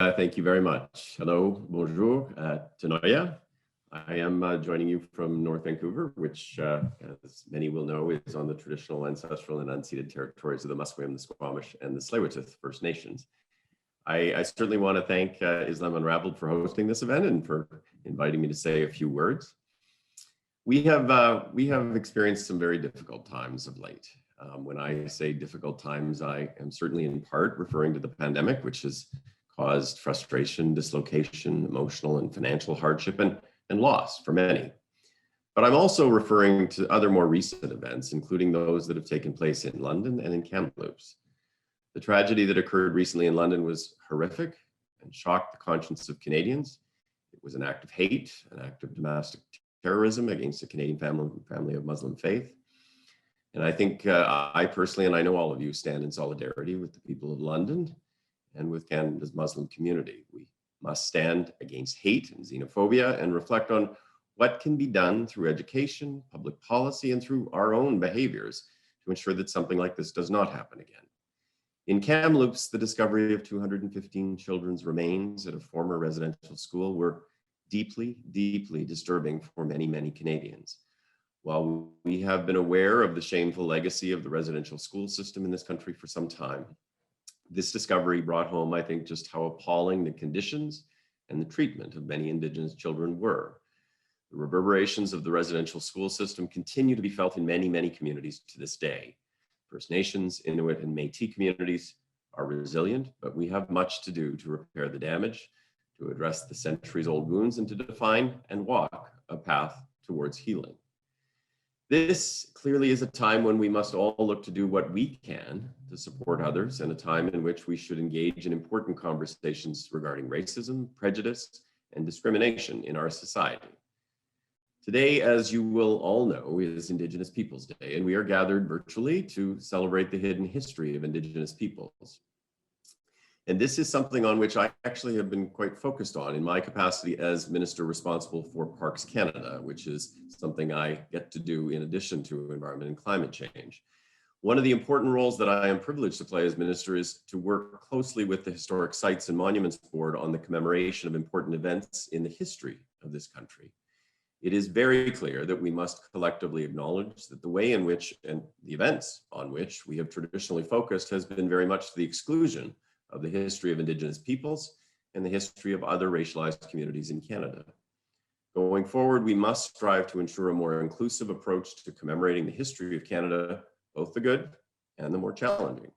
Thank you very much. Hello, bonjour, Tanoya. I am joining you from North Vancouver, which, as many will know, is on the traditional, ancestral, and unceded territories of the Musqueam, the Squamish, and the Tsleil-Waututh First Nations. I certainly want to thank Islam Unravelled for hosting this event and for inviting me to say a few words. We have experienced some very difficult times of late. When I say difficult times, I am certainly in part referring to the pandemic, which has caused frustration, dislocation, emotional and financial hardship, and loss for many. But I'm also referring to other more recent events, including those that have taken place in London and in Kamloops. The tragedy that occurred recently in London was horrific and shocked the conscience of Canadians. It was an act of hate, an act of domestic terrorism against a Canadian family of Muslim faith. And I think I personally, and I know all of you, stand in solidarity with the people of London and with Canada's Muslim community. We must stand against hate and xenophobia and reflect on what can be done through education, public policy, and through our own behaviors to ensure that something like this does not happen again. In Kamloops, the discovery of 215 children's remains at a former residential school were deeply, deeply disturbing for many, many Canadians. While we have been aware of the shameful legacy of the residential school system in this country for some time, this discovery brought home, I think, just how appalling the conditions and the treatment of many Indigenous children were. The reverberations of the residential school system continue to be felt in many, many communities to this day. First Nations, Inuit, and Métis communities are resilient, but we have much to do to repair the damage, to address the centuries-old wounds, and to define and walk a path towards healing. This clearly is a time when we must all look to do what we can to support others, and a time in which we should engage in important conversations regarding racism, prejudice, and discrimination in our society. Today, as you will all know, is Indigenous Peoples Day, and we are gathered virtually to celebrate the hidden history of Indigenous peoples. And this is something on which I actually have been quite focused on in my capacity as Minister responsible for Parks Canada, which is something I get to do in addition to environment and climate change. One of the important roles that I am privileged to play as Minister is to work closely with the Historic Sites and Monuments Board on the commemoration of important events in the history of this country. It is very clear that we must collectively acknowledge that the way in which and the events on which we have traditionally focused has been very much to the exclusion of the history of Indigenous peoples and the history of other racialized communities in Canada. Going forward, we must strive to ensure a more inclusive approach to commemorating the history of Canada, both the good and the more challenging.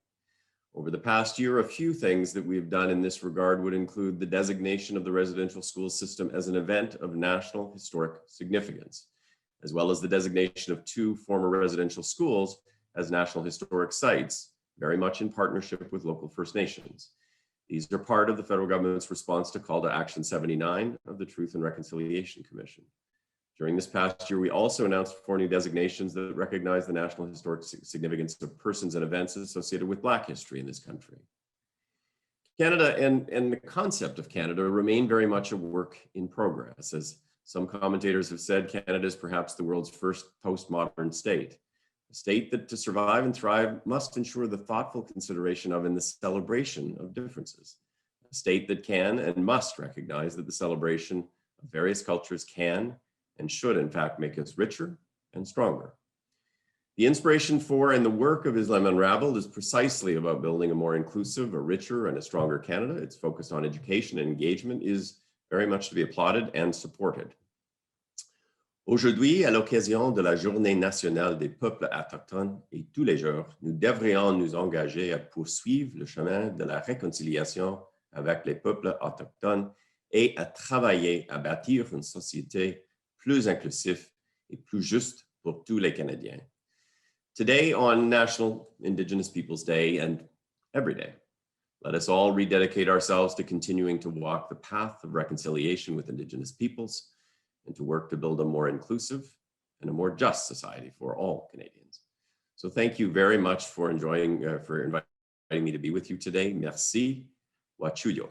Over the past year, a few things that we've done in this regard would include the designation of the residential school system as an event of national historic significance, as well as the designation of 2 former residential schools as national historic sites, very much in partnership with local First Nations. These are part of the federal government's response to Call to Action 79 of the Truth and Reconciliation Commission. During this past year, we also announced 4 new designations that recognize the national historic significance of persons and events associated with Black history in this country. Canada and the concept of Canada remain very much a work in progress. As some commentators have said, Canada is perhaps the world's first postmodern state. A state that to survive and thrive must ensure the thoughtful consideration of and the celebration of differences. A state that can and must recognize that the celebration of various cultures can and should in fact make us richer and stronger. The inspiration for and the work of Islam Unravelled is precisely about building a more inclusive, a richer, and a stronger Canada. Its focus on education and engagement is very much to be applauded and supported. Aujourd'hui, à l'occasion de la Journée nationale des peuples autochtones et tous les jours, nous devrions nous engager à poursuivre le chemin de la réconciliation avec les peuples autochtones et à travailler à bâtir une société plus inclusive et plus juste pour tous les Canadiens. Today, on National Indigenous Peoples Day and every day, let us all rededicate ourselves to continuing to walk the path of reconciliation with Indigenous peoples and to work to build a more inclusive and a more just society for all Canadians. So thank you very much for inviting me to be with you today. Merci. Wachuyo.